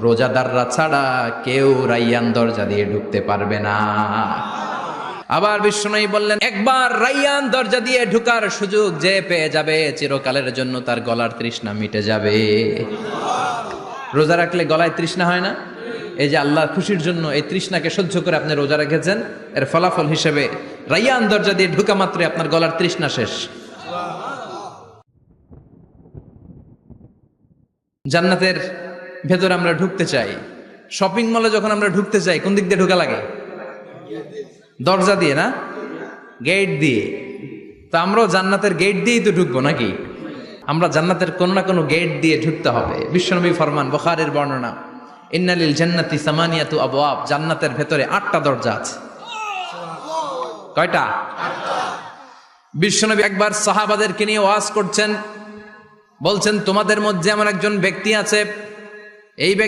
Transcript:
রোজাদাররা ছাড়া কেউ রাইয়ান দরজা দিয়ে ঢুকতে পারবে না। আবার বিশ্বনবী বললেন, একবার রাইয়ান দরজা দিয়ে ঢুকার সুযোগ যে পেয়ে যাবে চিরকালের জন্য তার গলার তৃষ্ণা মিটে যাবে। রোজা রাখলে গলায় তৃষ্ণা হয় না? এই যে আল্লাহর খুশির জন্য এই তৃষ্ণাকে সহ্য করে আপনি রোজা রেখেছেন, এর ফলাফল হিসেবে রাইয়ান দরজা দিয়ে ঢুকা মাত্রই আপনার গলার তৃষ্ণা শেষ। জান্নাতের ভেতরে আমরা ঢুকতে চাই। শপিং মলে যখন আমরা ঢুকতে চাই কোন দিক দিয়ে ঢোকা লাগে? দরজা দিয়ে না, গেট দিয়ে। তো আমরাও জান্নাতের গেট দিয়েই তো ঢুকবো নাকি? আমরা জান্নাতের কোনো না কোনো গেট দিয়ে ঢুকতে হবে। বিশ্বনবী ফরমান, বুখারীর বর্ণনা, ইন্নালিল জান্নাতি সামানিয়াতু আবওয়াব, জান্নাতের ভেতরে 8টা দরজা আছে। কয়টা? বিশ্বনবী একবার সাহাবাদেরকে নিয়ে ওয়াজ করছেন, বলছেন তোমাদের মধ্যে এমন একজন ব্যক্তি আছে, এই ব্যক্তি